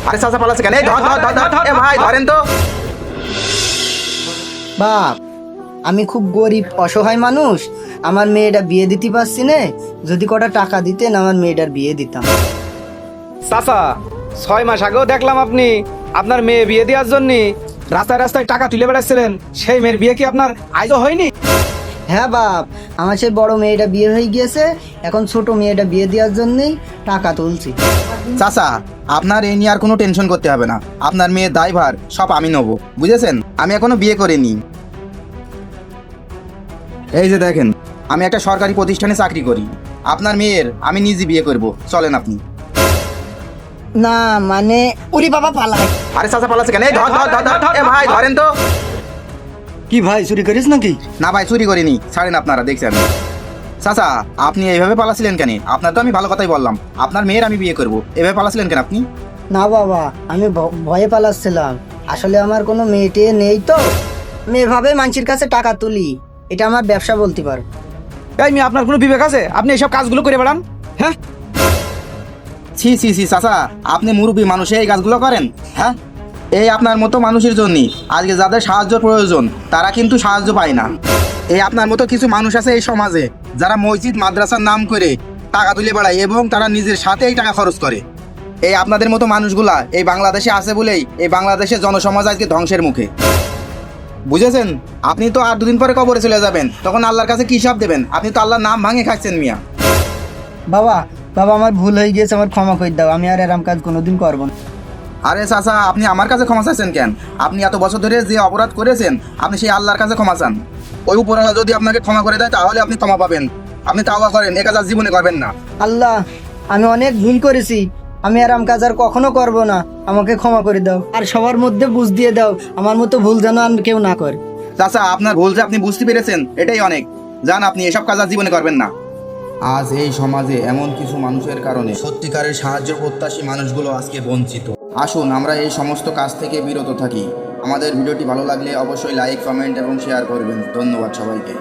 আরে চাচা পালাচ্ছে কেন? এই ধর ধর ধর ধর, এ ভাই ধরেন তো। বাপ, আমি খুব গরিব অসহায় মানুষ, আমার মেয়েটা বিয়ে দিতে পারছি না। যদি কটা টাকা দিতেন আমার মেয়েটার বিয়ে দিতাম। চাচা 6 মাস আগেও দেখলাম আপনি আপনার মেয়ে বিয়ে দেওয়ার জন্য রাস্তায় রাস্তায় টাকা তুলে বেড়াচ্ছিলেন। সেই মেয়ের বিয়ে কি আপনার আজও হয়নি? হ্যাঁ বাপ, আমার সেই বড় মেয়েটা বিয়ে হয়ে গিয়েছে, এখন ছোট মেয়েটা বিয়ে দেওয়ার জন্যই টাকা তুলছি। চাচা আপনার এই নিয়ে আর কোনো টেনশন করতে হবে না, আপনার মেয়ের দায়ভার সব আমি নেবো, বুঝেছেন? আমি এখনো বিয়ে করিনি। এই যে দেখেন, আমি একটা সরকারি প্রতিষ্ঠানে চাকরি করি। আপনার মেয়ের আমি নিজে বিয়ে করব, চলেন আপনি। না মানে, ওরে বাবা পালাই। আরে চাচা পালাচ্ছে কেন? এই ধর ধর ধর ধর, এ ভাই ধরেন তো। কি ভাই, চুরি করিস নাকি? না ভাই, চুরি করিনি, ছাড়েন আপনারা, দেখছেন। চাচা আপনি এইভাবে পালাছিলেন কেন? আপনার তো আমি ভালো কথাই বললাম, আপনার মেয়ের আমি বিয়ে করব, এভাবে পালাছিলেন কেন আপনি? না বাবা, আমি ভয়ে পালাচ্ছিলাম। আসলে আমার কোনো মেয়েটে নেই তো, আমি এভাবে মানুষের কাছে টাকা তুলি, এটা আমার ব্যবসা বলতে পারো। এই মেয়ে, আপনার কোনো বিবেক আছে? আপনি এইসব কাজগুলো করে বেড়ান? হ্যাঁ, ছি ছি ছি চাচা, আপনি মুরব্বী মানুষে এই কাজগুলো করেন? হ্যাঁ, এই আপনার মতো মানুষের জন্যই আজকে যাদের সাহায্য প্রয়োজন তারা কিন্তু সাহায্য পায় না। এই আপনার মতো কিছু মানুষ আছে এই সমাজে, যারা মসজিদ মাদ্রাসার নাম করে টাকা তুলে বেড়ায় এবং তারা নিজের সাথে এই টাকা খরচ করে। এই আপনাদের মতো মানুষগুলা এই বাংলাদেশে আছে বলেই এই বাংলাদেশের জনসমাজ আজকে ধ্বংসের মুখে, বুঝেছেন? আপনি তো আর দুদিন পরে কবরে চলে যাবেন, তখন আল্লাহর কাছে কি হিসাব দেবেন? আপনি তো আল্লাহর নাম ভাঙে খাচ্ছেন মিয়া। বাবা, বাবা আমার ভুল হয়ে গিয়েছে, আমার ক্ষমা করে দাও, আমি আর এরম কাজ কোনোদিন করবো না। আরে চাচা, আপনি আমার কাছে ক্ষমা চাইছেন কেন? আপনি এত বছর ধরে যে অপরাধ করেছেন আপনি সেই আল্লাহর কাছে ক্ষমা চান। ওই উপরওয়ালা যদি আপনাকে ক্ষমা করে দেয় তাহলে আপনি ক্ষমা পাবেন। আপনি তাওবা করেন, এ কাজ আর জীবনে করবেন না। আল্লাহ, আমি অনেক ভুল করেছি, আমি আরাম কাজ আর কখনো করব না, আমাকে ক্ষমা করে দাও, আর সবার মধ্যে বুঝ দিয়ে দাও আমার মতো ভুল যেন আর কেউ না করে। চাচা আপনার ভুল যে আপনি বুঝতে পেরেছেন এটাই অনেক। যান, আপনি এসব কাজ আর জীবনে করবেন না। আজ এই সমাজে এমন কিছু মানুষের কারণে সত্যিকারের সাহায্য প্রত্যাশী মানুষগুলো আজকে বঞ্চিত। আসুন আমরা এই সমস্ত কাজ থেকে বিরত থাকি। আমাদের ভিডিওটি ভালো লাগলে অবশ্যই লাইক, কমেন্ট এবং শেয়ার করবেন। ধন্যবাদ সবাইকে।